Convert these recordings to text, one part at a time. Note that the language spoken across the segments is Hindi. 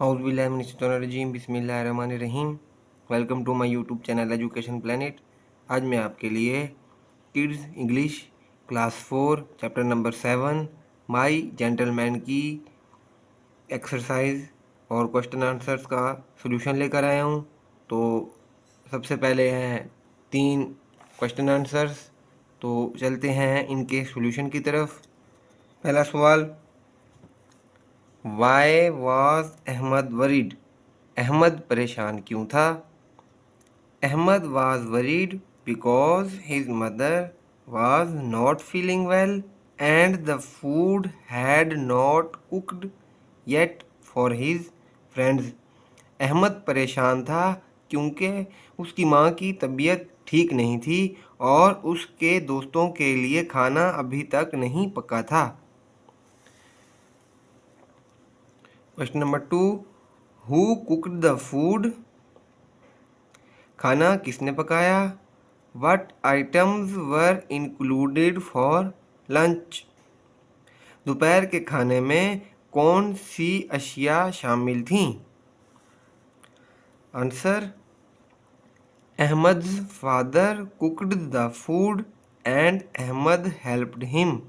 औज़ुबिल्लाहिमिनश्शैतानिर्रजीम बिस्मिल्लाहिर्रहमानिर्रहीम। Welcome to my YouTube channel Education Planet. आज मैं आपके लिए kids English class 4 chapter number 7 my gentleman की एक्सरसाइज और क्वेश्चन आंसर्स का सॉल्यूशन लेकर आया हूँ। तो सबसे पहले हैं 3 क्वेश्चन आंसर्स, तो चलते हैं इनके सॉल्यूशन की तरफ। पहला सवाल, why was Ahmed worried? Ahmed परेशान क्यों था? Ahmed was worried because his mother was not feeling well and the food had not cooked yet for his friends. Ahmed परेशान था क्योंकि उसकी माँ की तबीयत ठीक नहीं थी और उसके दोस्तों के लिए खाना अभी तक नहीं पका था। Question number 2, who cooked the food? खाना किसने पकाया? What items were included for lunch? दोपहर के खाने में कौन सी अशिया शामिल थीं? Answer, Ahmad's father cooked the food and Ahmad helped him.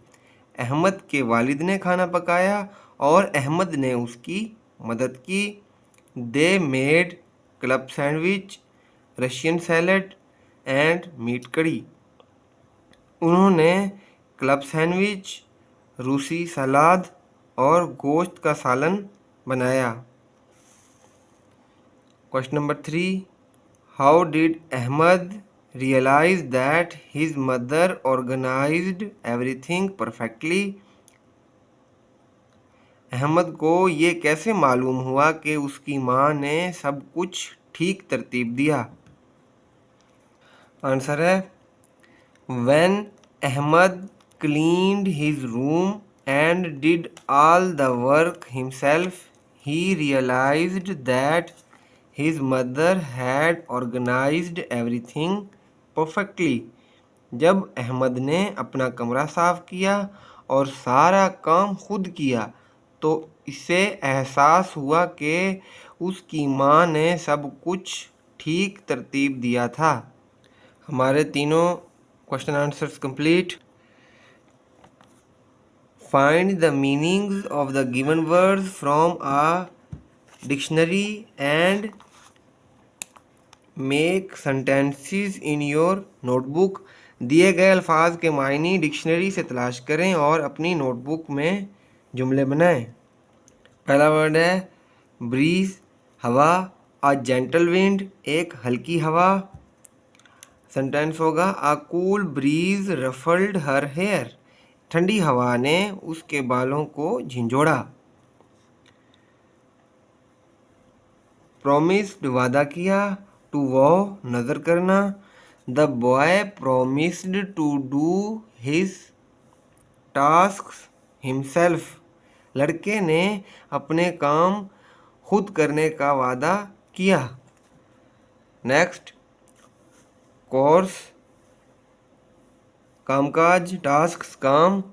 Ahmad के वालिद ने खाना पकाया और अहमद ने उसकी मदद की। They made club sandwich, Russian salad and meat curry. उन्होंने क्लब सैंडविच, रूसी सलाद और गोश्त का सालन बनाया। Question number 3, how did Ahmed realise that his mother organised everything perfectly? Ahmed को ये कैसे मालूम हुआ कि उसकी माँ ने सब कुछ ठीक तरतीब दिया? आंसर है, when Ahmed cleaned his room and did all the work himself he realised that his mother had organised everything perfectly. जब अहमद ने अपना कमरा साफ किया और सारा काम खुद किया तो इससे एहसास हुआ कि उसकी माँ ने सब कुछ ठीक तरतीब दिया था। हमारे तीनों question answers complete. Find the meanings of the given words from a dictionary and make sentences in your notebook. दिए गए अल्फाज के मायने डिक्शनरी से तलाश करें और अपनी नोटबुक में जुमले बनाएं। पहला वर्ड है ब्रीज, हवा। अ जेंटल विंड, एक हल्की हवा। सेंटेंस होगा, a cool breeze ruffled her hair. ठंडी हवा ने उसके बालों को झिंझोड़ा। प्रॉमिस्ड, वादा किया। टू वॉ, नजर करना। The boy promised to do his task himself. लड़के ने अपने काम खुद करने का वादा किया। नेक्स्ट, कोर्स, कामकाज, टास्क, काम।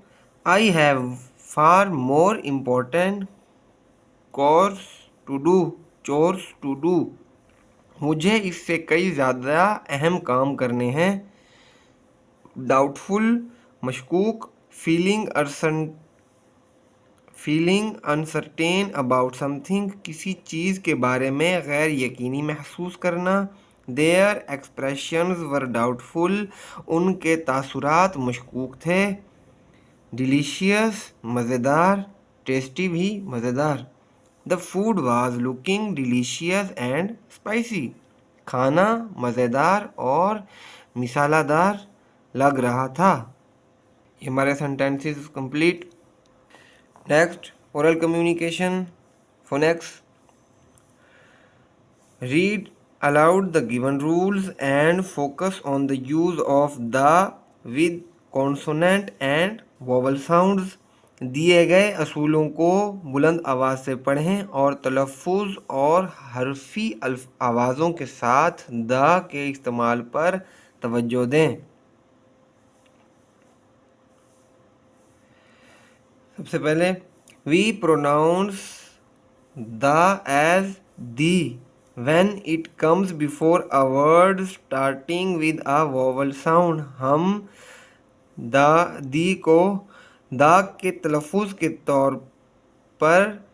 I have far more important chores to do, chores to do. मुझे इससे कई ज़्यादा अहम काम करने हैं। डाउटफुल, मशकूक। फीलिंग अनसर्टेन अबाउट समथिंग, किसी चीज़ के बारे में गैर यकीनी महसूस करना। देयर एक्सप्रेशंस वर डाउटफुल, उनके तासुरात मशकूक थे। डिलीशियस, मज़ेदार। टेस्टी, भी मज़ेदार। The food was looking delicious and spicy, खाना मज़ेदार और मिसालादार लग रहा था। ये हमारे sentences complete. Next, oral communication, Phoenix. Read aloud the given rules and focus on the use of the with consonant and vowel sounds। दिए गए असूलों को बुलंद आवाज़ से पढ़ें और तलफ़ुज़ और हरफी आवाज़ों के साथ द के इस्तेमाल पर तवज्जो दें। सबसे पहले, we pronounce the as the when it comes before a word starting with a vowel sound. हम दी को दा के तलफ़ुज़ के तौर पर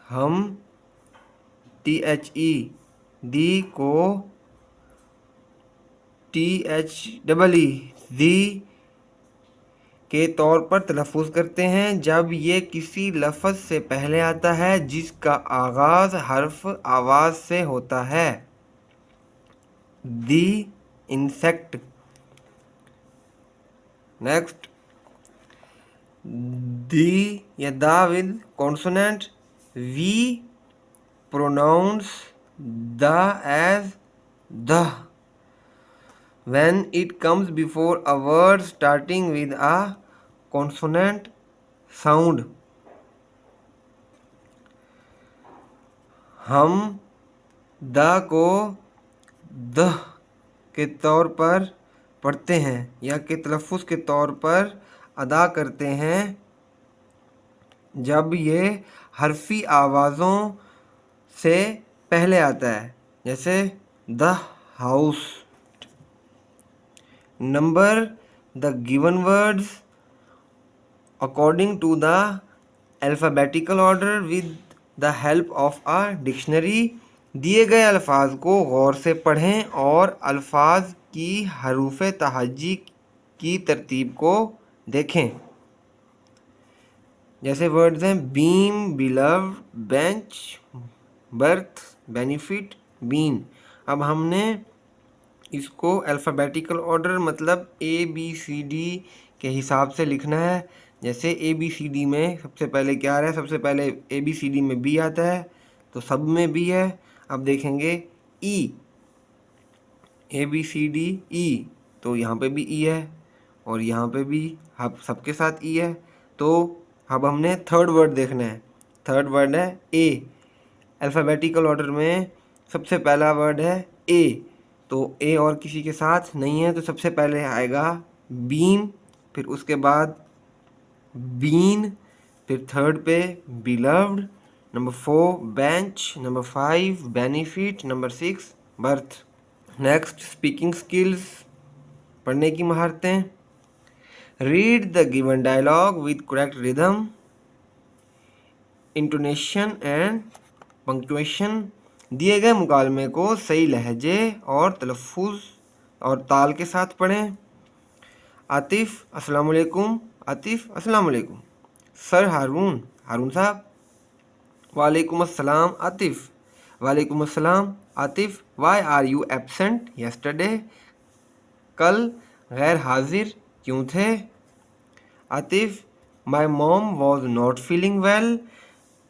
हम THE दी को THEE दी के तौर पर तलफ़ुज़ करते हैं जब ये किसी लफ्ज़ से पहले आता है जिसका आगाज़ हर्फ आवाज़ से होता है। दी इंसेक्ट। नेक्स्ट, दी या the with consonant, we pronounce the as the when it comes before a word starting with a consonant sound. हम द को द के तौर पर पढ़ते हैं या के तलफ़ुज़ के तौर पर अदा करते हैं जब ये हरफी आवाज़ों से पहले आता है, जैसे the house. Number the given words according to the alphabetical order with the help of a dictionary. दिए गए अल्फाज को गौर से पढ़ें और अल्फाज की हरूफ तहज्जी की तरतीब को देखें। जैसे वर्ड्स हैं beam, below, bench, berth, benefit, bean. अब हमने इसको अल्फ़ाबेटिकल ऑर्डर मतलब ABCD के हिसाब से लिखना है। जैसे ABCD में सबसे पहले क्या आ रहा है, सबसे पहले ABCD में B आता है तो सब में B है। अब देखेंगे E, ABCD E, तो यहाँ पे भी E है और यहाँ पे भी अब सबके साथ E है। तो अब हमने थर्ड वर्ड देखना है। थर्ड वर्ड है A। अल्फ़ाबेटिकल ऑर्डर में सबसे पहला वर्ड है A, तो A और किसी के साथ नहीं है तो सबसे पहले आएगा बीम, फिर उसके बाद बीन, फिर थर्ड पे beloved, number 4 bench, number 5 benefit, number 6 birth. Next, speaking skills, पढ़ने की महारतें। Read the given dialogue with correct rhythm, intonation and punctuation. दिए गए मुकालमे को सही लहजे और तलफ़ुज़ और ताल के साथ पढ़ें। आतिफ़ अस्सलाम वालेकुम, आतिफ़ अस्सलाम वालेकुम। सर हारून, हारून साहब। वालेकुम अस्सलाम आतिफ़, वालेकुम अस्सलाम Atif. Why are you absent yesterday, कल गैर हाजिर क्यों थे। Atif, my mom was not feeling well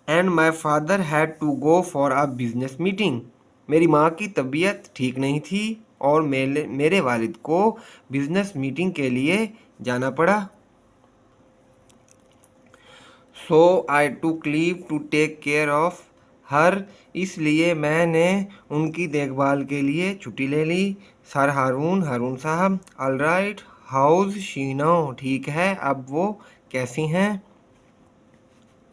and my father had to go for a business meeting. मेरी माँ की तबीयत ठीक नहीं थी और मेरे वालिद को बिजनेस मीटिंग के लिए जाना पड़ा। So I took leave to take care of her, इसलिए मैंने उनकी देखभाल के लिए छुट्टी ले ली। सर हारून, हारून साहब। All right, how's she now, ठीक है अब वो कैसी हैं।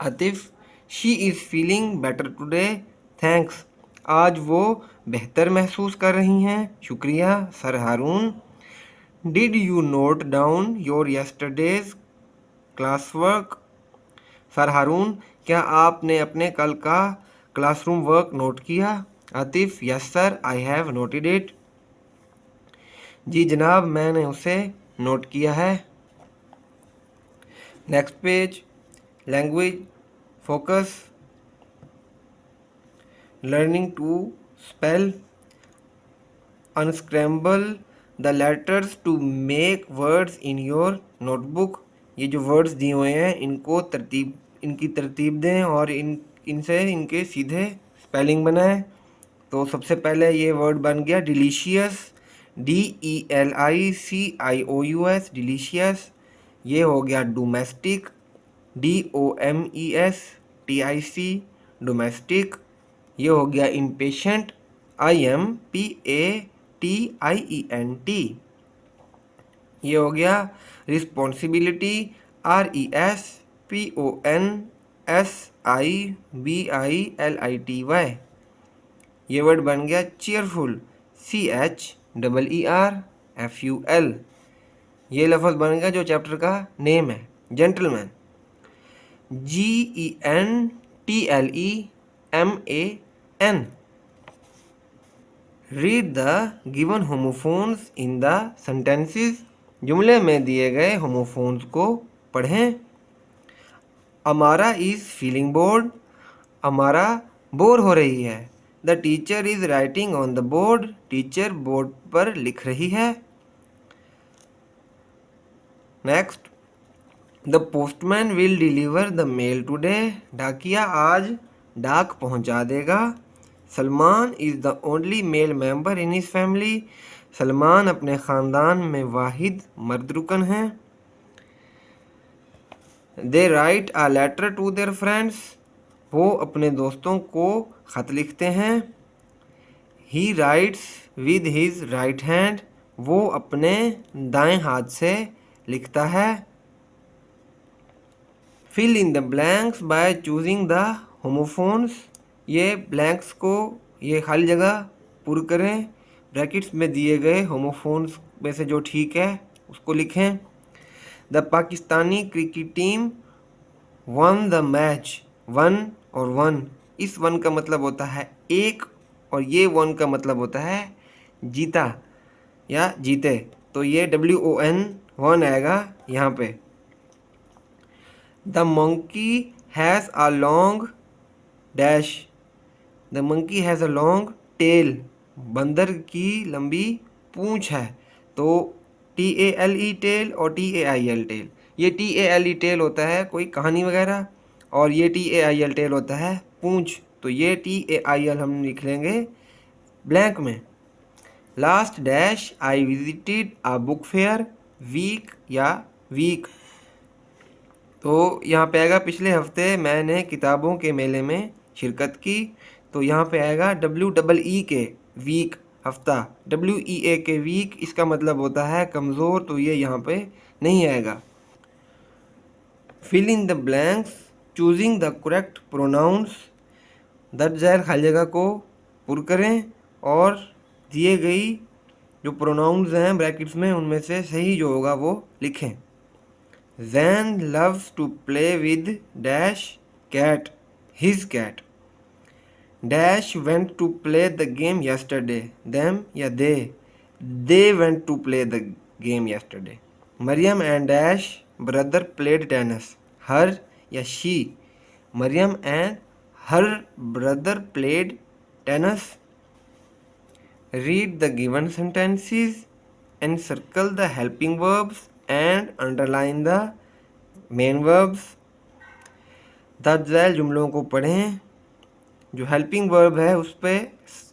Atif, she is feeling better today, thanks, आज वो बेहतर महसूस कर रही हैं, शुक्रिया। Sir Haroon, did you note down your yesterday's class work. Sir Haroon, क्या आपने अपने कल का क्लासरूम वर्क नोट किया। Atif, yes sir, I have noted it. जी जनाब, मैंने उसे नोट किया है। Next page, language focus, learning to spell, unscramble the letters to make words in your notebook. ये जो वर्ड्स दिए हुए हैं इनकी तरतीब दें और इनसे इनके सीधे स्पेलिंग बनाएं। तो सबसे पहले ये वर्ड बन गया डिलीशियस, DELICIOUS, डिलीशियस। ये हो गया डोमेस्टिक, DOMESTIC, डोमेस्टिक। ये हो गया इम्पेशेंट, IMPATIENT। ये हो गया रिस्पॉन्सिबिलिटी, RESPONSIBILITY। CHERFULY। ये वर्ड बन गया चीयरफुल, CHEERFUL। ये लफ्ज़ बन गया जो चैप्टर का नेम है, gentleman, GENTLEMAN। Read the given homophones in the sentences. जुमले में दिए गए होमोफोन्स को पढ़ें। Amara is feeling bored, Amara bore हो रही है। The teacher is writing on the board, teacher board पर लिख रही है। Next, the postman will deliver the mail today, डाकिया आज डाक पहुंचा देगा। Salman is the only male member in his family, Salman अपने ख़ानदान में वाहिद मर्द रुकन हैं। They write a letter to their friends, वो अपने दोस्तों को ख़त लिखते हैं। He writes with his right hand, वो अपने दाएं हाथ से लिखता है। Fill in the blanks by choosing the homophones, ये ब्लैंक्स को, ये खाली जगह पूरी करें। ब्रैकेट्स में दिए गए होमोफोन्स में से जो ठीक है उसको लिखें। The Pakistani cricket team one the match, one और वन, इस वन का मतलब होता है एक और ये वन का मतलब होता है जीता या जीते, तो ये WON वन आएगा यहाँ पे। The monkey has a long dash, the monkey has a long tail, बंदर की लंबी पूंछ है। तो TALE टेल और TAIL टेल, ये TALE टेल होता है कोई कहानी वगैरह और ये TAIL टेल होता है पूंछ, तो ये TAIL हम लिख लेंगे ब्लैंक में। Last dash I visited a book fair, week या वीक, तो यहाँ पे आएगा पिछले हफ्ते मैंने किताबों के मेले में शिरकत की, तो यहाँ पे आएगा WEE के वीक, हफ्ता, WEA के वीक, इसका मतलब होता है कमज़ोर, तो ये यहाँ पे नहीं आएगा। Fill in the blanks choosing the correct pronouns, दर्ज ज़ैल खाली जगह को पुर करें और दिए गई जो प्रोनाउंस हैं ब्रैकेट्स में उनमें से सही जो होगा वो लिखें। Zan loves to play with dash cat, his cat. Dash went to play the game yesterday. Them या they went to play the game yesterday. Mariam and Dash brother played tennis. Her या she, Mariam and her brother played tennis. Read the given sentences and circle the helping verbs and underline the main verbs. दर्ज झैल जुमलों को पढ़ें, जो हेल्पिंग वर्ब है उस पर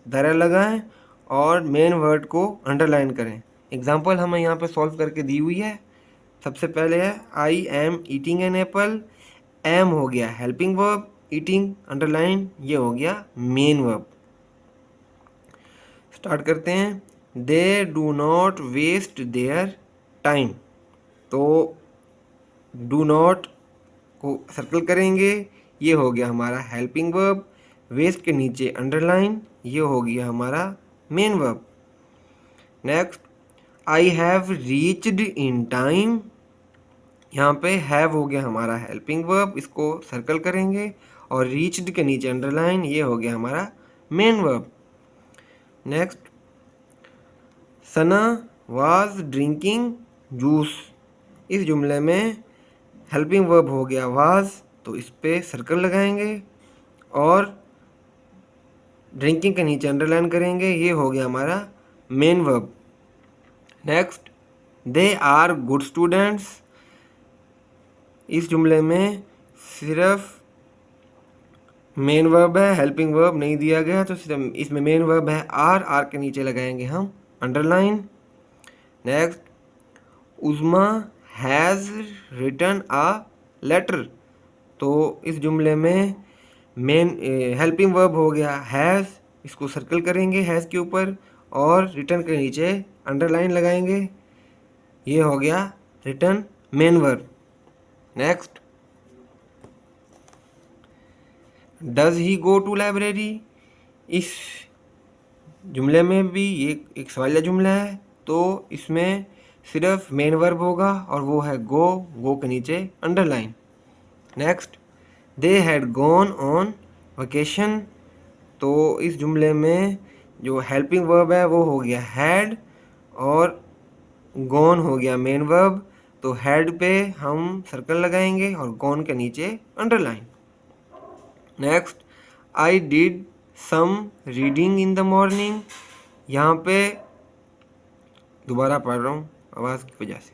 धरा लगाएं और मेन वर्ड को अंडरलाइन करें। एग्जांपल हमें यहाँ पे सॉल्व करके दी हुई है। सबसे पहले है I am eating an apple, am हो गया हेल्पिंग वर्ब, ईटिंग अंडरलाइन ये हो गया मेन वर्ब। स्टार्ट करते हैं। They do not waste their time, तो डू नॉट को सर्कल करेंगे, ये हो गया हमारा हेल्पिंग वर्ब। वेस्ट के नीचे अंडरलाइन, ये हो गया हमारा main verb. Next, I have reached in time, यहाँ पे हैव हो गया हमारा हेल्पिंग वर्ब, इसको सर्कल करेंगे और रीच्ड के नीचे अंडरलाइन, ये हो गया हमारा main verb. Next, Sana was drinking juice, इस जुमले में हेल्पिंग वर्ब हो गया वाज, तो इस पे सर्कल लगाएंगे और ड्रिंकिंग के नीचे अंडरलाइन करेंगे, ये हो गया हमारा main verb. Next, they are good students, इस जुमले में सिर्फ मेन वर्ब है, हेल्पिंग वर्ब नहीं दिया गया, तो इसमें मेन वर्ब है आर, आर के नीचे लगाएंगे हम underline. Next, Uzma has written a letter, तो इस जुमले में मेन हेल्पिंग वर्ब हो गया हैज़, इसको सर्कल करेंगे हैज़ के ऊपर और रिटन के नीचे अंडरलाइन लगाएंगे, ये हो गया written main verb. Next, does he go to library, इस जुमले में भी ये एक सवालिया जुमला है, तो इसमें सिर्फ मेन वर्ब होगा और वो है गो, गो के नीचे underline. Next, they had gone on vacation, तो इस जुमले में जो हेल्पिंग वर्ब है वो हो गया हैड और गॉन हो गया मेन वर्ब, तो हैड पे हम सर्कल लगाएंगे और गॉन के नीचे underline. Next, I did some reading in the morning, यहाँ पे दोबारा पढ़ रहा हूँ आवाज़ की वजह से।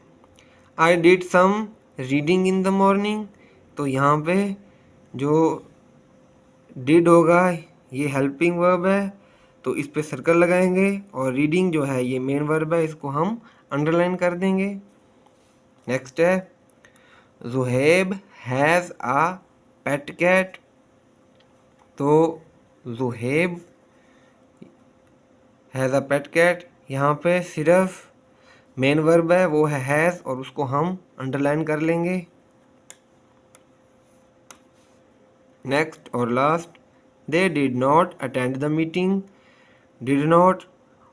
I did some reading in the morning, तो यहाँ पे जो डिड होगा ये हेल्पिंग वर्ब है, तो इस पे सर्कल लगाएंगे और रीडिंग जो है ये मेन वर्ब है, इसको हम अंडरलाइन कर देंगे। नेक्स्ट है, Zuhaib has a pet cat, तो Zuhaib has a pet cat, यहाँ पे सिर्फ मेन वर्ब है वो है हैज़ और उसको हम अंडरलाइन कर लेंगे। नेक्स्ट और last, they did not attend the meeting, did not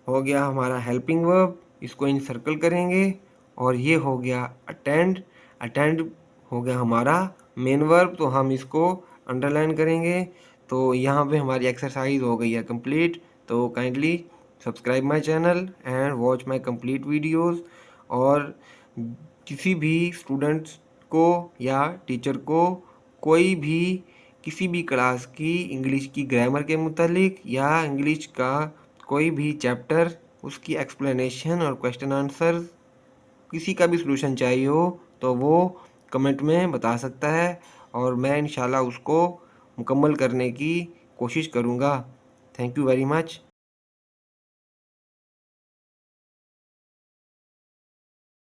हो गया हमारा हेल्पिंग वर्ब, इसको इन सर्कल करेंगे और ये हो गया अटेंड, अटेंड हो गया हमारा मेन वर्ब, तो हम इसको अंडरलाइन करेंगे। तो यहाँ पे हमारी एक्सरसाइज हो गई है कंप्लीट। तो kindly subscribe my channel and watch my complete videos, और किसी भी स्टूडेंट्स को या टीचर को कोई भी किसी भी क्लास की इंग्लिश की ग्रामर के मुतालिक या इंग्लिश का कोई भी चैप्टर उसकी एक्सप्लेनेशन और क्वेश्चन आंसर किसी का भी सलूशन चाहिए हो तो वो कमेंट में बता सकता है और मैं इंशाल्लाह उसको मुकम्मल करने की कोशिश करूँगा। Thank you very much.